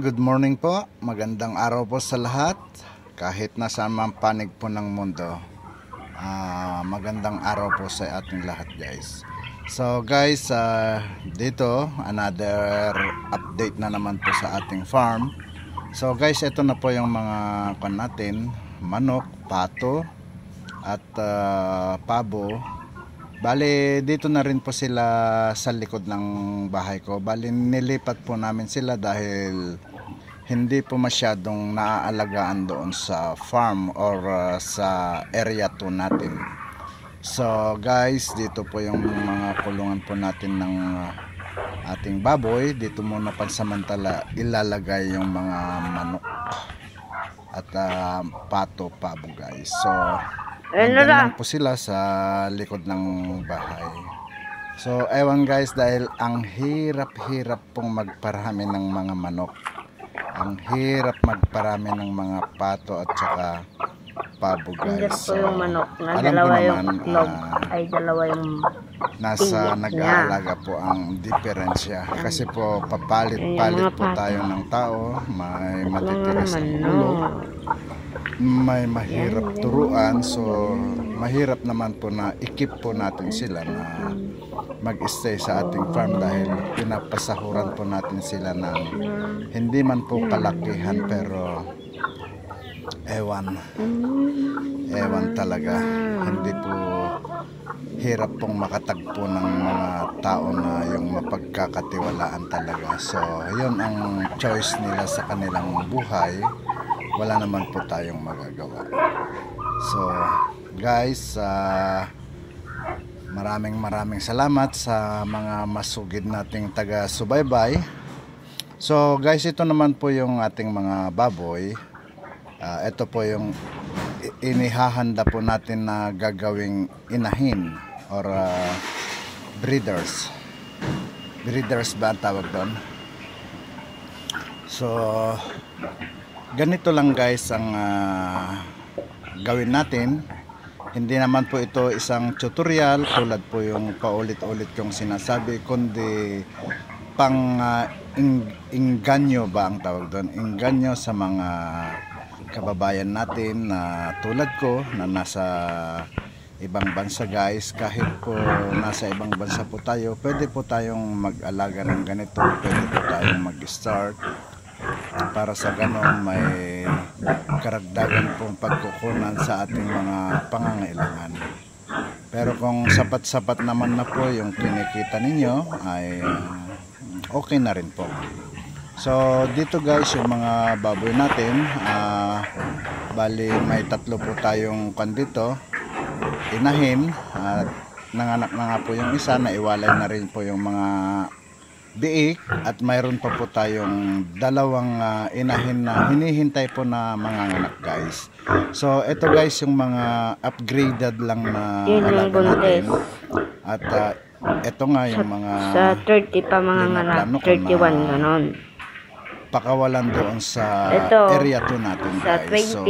good morning po. Magandang araw po sa lahat. Kahit nasa mang panig po ng mundo. Magandang araw po sa ating lahat, guys. So guys, dito another update na naman po sa ating farm. So guys, ito na po yung mga natin, manok, pato at pabo. Bali, dito na rin po sila sa likod ng bahay ko. Bali, nilipat po namin sila dahil hindi po masyadong naaalagaan doon sa farm or sa area 2 natin. So guys, dito po yung mga kulungan po natin ng ating baboy. Dito muna pansamantala ilalagay yung mga manok at pato, pabo, guys. So nandun lang po sila sa likod ng bahay. So ewan guys, dahil ang hirap pong magparami ng mga manok, ang hirap magparami ng mga pato at saka pabo, guys. So, yung manok na alam dalawa ko yung naman itlog ay dalawa yung nasa nag-aalaga po ang diferensya. Kasi po papalit-palit po tayo ng tao. May matitigas ang ulo, may mahirap turuan, so mahirap naman po na ikip po natin sila na mag-stay sa ating farm dahil pinapasahuran po natin sila ng hindi man po kalakihan, pero ewan talaga, hindi po, hirap pong makatagpo ng mga tao na yung mapagkakatiwalaan talaga. So yun ang choice nila sa kanilang buhay, wala naman po tayong magagawa. So guys, maraming salamat sa mga masugid nating taga-subaybay. So guys, ito naman po yung ating mga baboy. Ito po yung inihahanda po natin na gagawing inahin or breeders ba ang tawag doon. So ganito lang guys ang gawin natin. Hindi naman po ito isang tutorial tulad po yung paulit-ulit kong sinasabi, kundi pang inganyo ba ang tawag doon, inganyo sa mga kababayan natin na tulad ko na nasa ibang bansa, guys. Kahit po nasa ibang bansa po tayo, pwede po tayong mag-alaga ng ganito, pwede po tayong mag-start para sa ganon may karagdagan pong pagkukunan sa ating mga pangangailangan. Pero kung sapat-sapat naman na po yung kinikita ninyo, ay okay na rin po. So dito guys, yung mga baboy natin, bali may tatlo po tayong dito, inahin, at nanganak na nga po yung isa, naiwalay na rin po yung mga biik, at mayroon pa po tayong dalawang inahin na hinihintay po na manganganak, guys. So ito guys yung mga upgraded lang na alaga natin, at ito nga yung mga sa 30 pa manganganak, 31 ganon. Pakawalan doon sa area 2 natin, sa guys. 20, so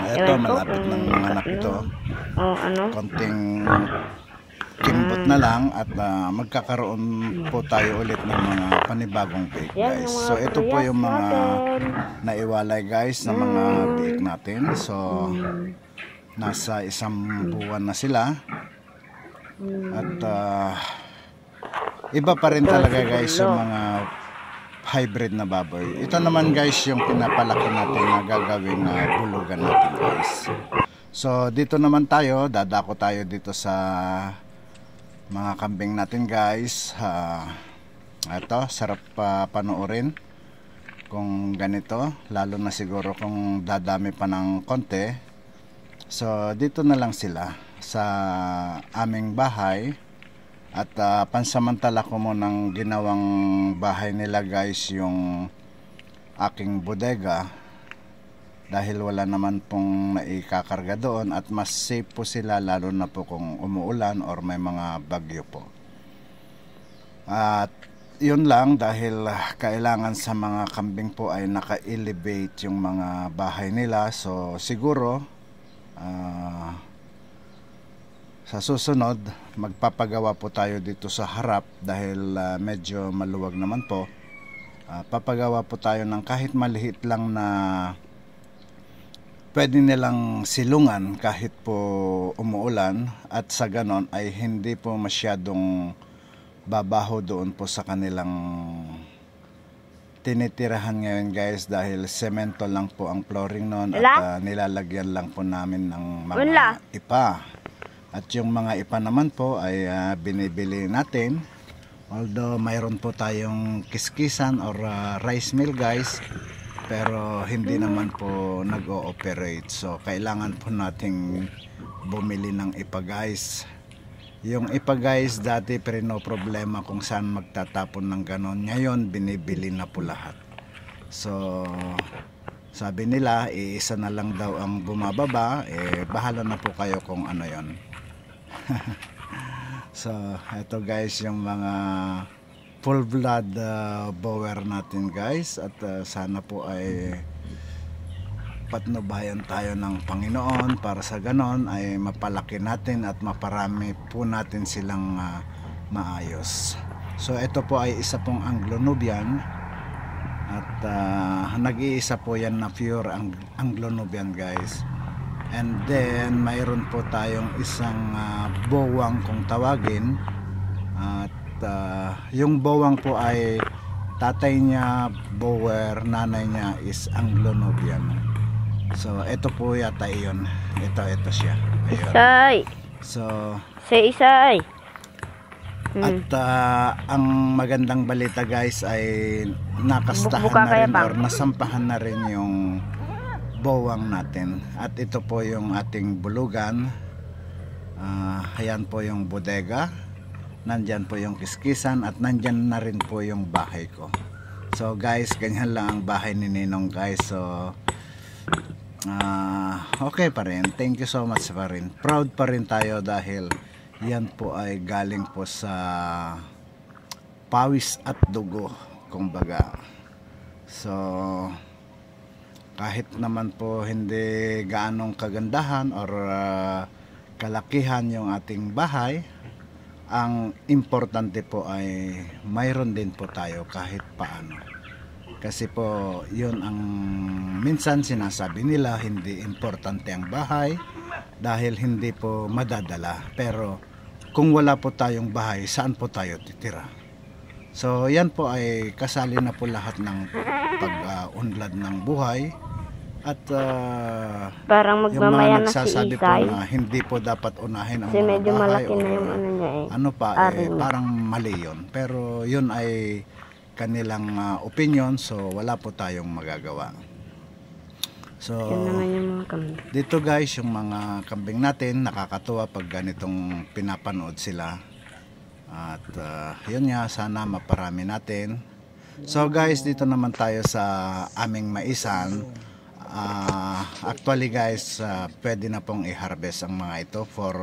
ito malapit ng anak ito, konting kimbot na lang at magkakaroon po tayo ulit ng mga panibagong bake, guys. So ito po yung mga naiwalay, guys, na mga bake natin. So nasa 1 buwan na sila, at iba pa rin talaga, guys, yung mga hybrid na baboy. Ito naman, guys, yung pinapalaki natin na gagawin na bulugan natin, guys. So dito naman tayo, dadako tayo dito sa mga kambing natin, guys. Ito, sarap panoorin kung ganito, lalo na siguro kung dadami pa ng konti. So dito na lang sila sa aming bahay, at pansamantala ko munang ginawang bahay nila, guys, yung aking bodega, dahil wala naman pong naikakarga doon, at mas safe po sila, lalo na po kung umuulan or may mga bagyo po. At yun lang, dahil kailangan sa mga kambing po ay naka-elevate yung mga bahay nila. So siguro sa susunod magpapagawa po tayo dito sa harap, dahil medyo maluwag naman po. papagawa po tayo ng kahit maliit lang na pwede nilang silungan kahit po umuulan, at sa ganon ay hindi po masyadong babaho doon po sa kanilang tinitirahan ngayon guys, dahil semento lang po ang flooring noon at nilalagyan lang po namin ng mga ipa. At yung mga ipa naman po ay binibili natin, although mayroon po tayong kiskisan or rice mill guys, pero hindi naman po nag-ooperate, so kailangan po nating bumili ng ipa guys. Yung ipa guys, dati pero no problema kung saan magtatapon ng ganon. Ngayon, binibili na po lahat. So, sabi nila, iisa na lang daw ang bumababa. Bahala na po kayo kung ano yon. So, eto guys, yung mga full blood bower natin guys. At sana po ay patnubayan tayo ng Panginoon para sa ganon ay mapalaki natin at maparami po natin silang maayos. So ito po ay isa pong Anglo-Nubian at nag-iisa po yan na pure Anglo-Nubian guys. And then mayroon po tayong isang bowang kung tawagin, at yung bowang po ay tatay niya bower, nanay niya is Anglo-Nubian. So, ito po yata yun. Ito siya. Ayun. Isay! So, Isay! At ang magandang balita guys ay nakastahan na rin or nasampahan na rin yung bowang natin. At ito po yung ating bulugan. Ayan po yung bodega. Nandyan po yung kiskisan at nandyan na rin po yung bahay ko. So guys, ganyan lang ang bahay ni Ninong guys. So, okay pa rin, thank you so much pa rin, proud pa rin tayo dahil yan po ay galing po sa pawis at dugo kumbaga. So kahit naman po hindi gaanong kagandahan or kalakihan yung ating bahay, ang importante po ay mayroon din po tayo kahit paano. Kasi po yun ang minsan sinasabi nila, hindi importante ang bahay dahil hindi po madadala. Pero kung wala po tayong bahay, saan po tayo titira? So yan po ay kasali na po lahat ng pag-unlad ng buhay. At parang yung mga nagsasabi si po na hindi po dapat unahin ang mga medyo bahay malaki na yung ano niya ano pa, parang mali yun. Pero yun ay kanilang opinion, so wala po tayong magagawa. So dito guys, yung mga kambing natin, nakakatuwa pag ganitong pinapanood sila. At yun nga, sana maparami natin. So guys, dito naman tayo sa aming maisan. Actually guys, pwede na pong i-harvest ang mga ito for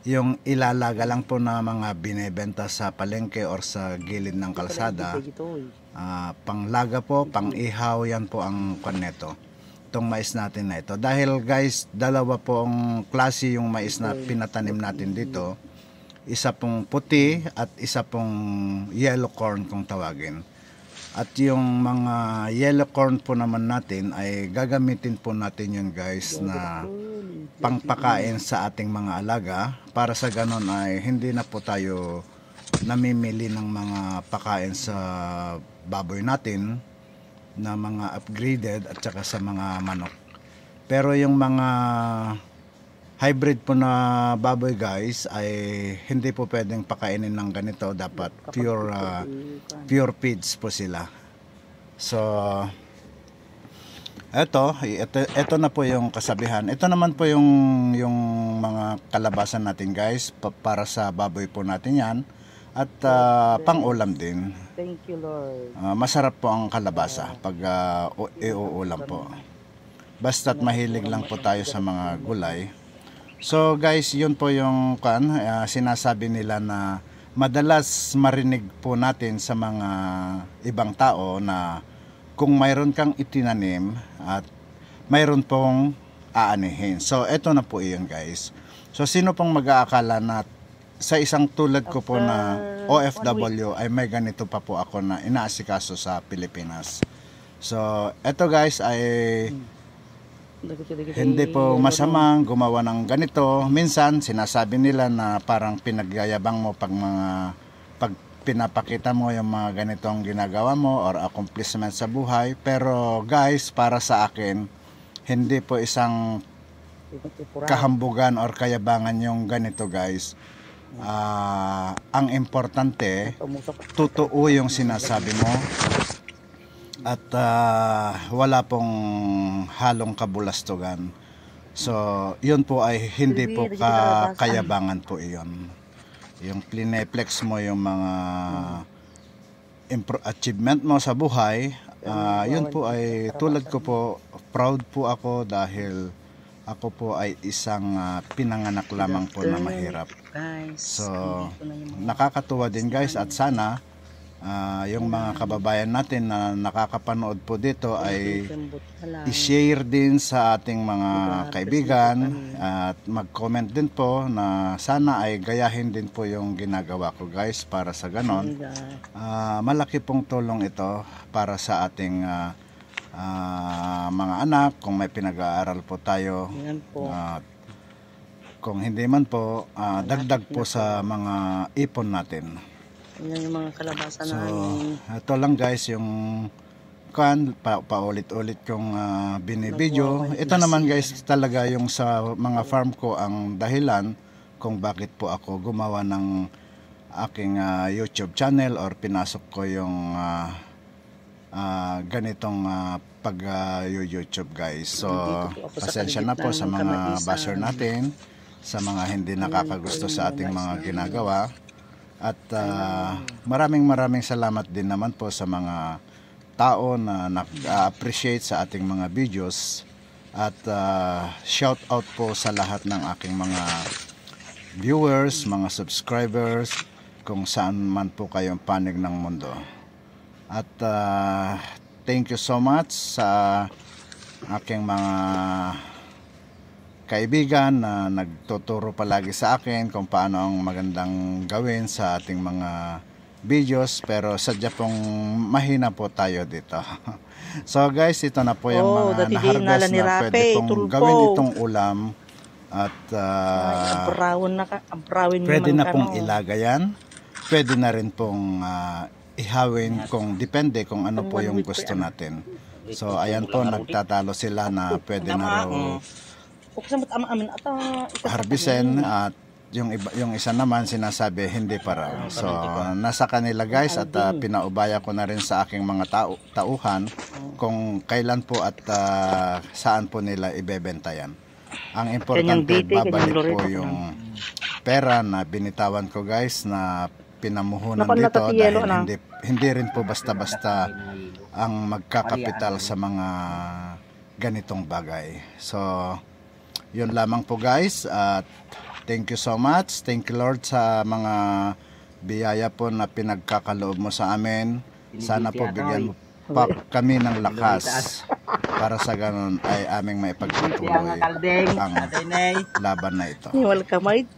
yung ilalaga lang po na mga binebenta sa palengke or sa gilid ng kalsada. Panglaga po, pang ihaw, yan po ang kaneto, itong mais natin na ito. Dahil guys, dalawa pong klase yung mais na pinatanim natin dito, isa pong puti at isa pong yellow corn kung tawagin. At yung mga yellow corn po naman natin ay gagamitin po natin yun guys na pangpakain sa ating mga alaga, para sa ganon ay hindi na po tayo namimili ng mga pakain sa baboy natin na mga upgraded at saka sa mga manok. Pero yung mga hybrid po na baboy guys ay hindi po pwedeng pakainin ng ganito, dapat pure feeds po sila. So ito na po yung kasabihan. Ito naman po yung mga kalabasan natin guys, para sa baboy po natin yan. At pang-ulam din. Thank you Lord. Masarap po ang kalabasa pag iuulam po. Basta't mahilig lang po tayo sa mga gulay. So guys, yun po yung sinasabi nila na madalas marinig po natin sa mga ibang tao na kung mayroon kang itinanim at mayroon pong aanihin. So eto na po yun guys. So sino pong mag-aakala na sa isang tulad ko po na OFW ay may ganito pa po ako na inaasikaso sa Pilipinas. So, eto guys ay hindi po masamang gumawa ng ganito. Minsan sinasabi nila na parang pinagyayabang mo pag pinapakita mo yung mga ganitong ginagawa mo or accomplishment sa buhay. Pero guys, para sa akin, hindi po isang kahambugan or kayabangan yung ganito guys. Ang importante, totoo yung sinasabi mo at wala pong halong kabulastugan. So, yun po ay hindi po kayabangan po iyon. Yung plineplex mo yung mga achievement mo sa buhay, yun po ay tulad ko po, proud po ako dahil ako po ay isang pinanganak lamang po na mahirap. So, nakakatuwa din guys at sana yung mga kababayan natin na nakakapanood po dito ay i-share din sa ating mga kaibigan at mag-comment din po na sana ay gayahin din po yung ginagawa ko guys para sa ganon. Malaki pong tulong ito para sa ating mga anak kung may pinag-aaral po tayo. Kung hindi man po, dagdag po sa mga ipon natin. Yan yung mga kalabasa So, na ito lang guys yung paulit-ulit kong binibideo. Ito naman guys talaga yung sa mga farm ko ang dahilan kung bakit po ako gumawa ng aking YouTube channel or pinasok ko yung ganitong pag YouTube guys. So, pasensya na po sa mga basher natin, sa mga hindi nakakagusto sa ating mga ginagawa. At maraming salamat din naman po sa mga tao na nag-appreciate sa ating mga videos. At shout out po sa lahat ng aking mga viewers, mga subscribers, kung saan man po kayong panig ng mundo. At thank you so much sa aking mga kaibigan na nagtuturo palagi sa akin kung paano ang magandang gawin sa ating mga videos, pero sadya pong mahina po tayo dito. So guys, ito na po yung mga na-harvest na pwede pong gawin itong ulam at pwede na pong ilagayan, pwede na rin pong ihawin kung depende kung ano po yung gusto natin. So ayan po, nagtatalo sila na pwede na raw harvestin at yung isa naman sinasabi hindi pa raw. So nasa kanila guys at pinaubaya ko na rin sa aking mga tauhan kung kailan po at saan po nila ibebenta yan. Ang importante, babalik po yung pera na binitawan ko guys na pinamuhunan dito dahil hindi rin po basta-basta ang magkakapital sa mga ganitong bagay. So yun lamang po guys at thank you so much. Thank you Lord sa mga biyaya po na pinagkakaloob mo sa amin. Sana po bigyan mo pa kami ng lakas para sa ganun ay aming maipagpatuloy ang laban na ito. Welcome.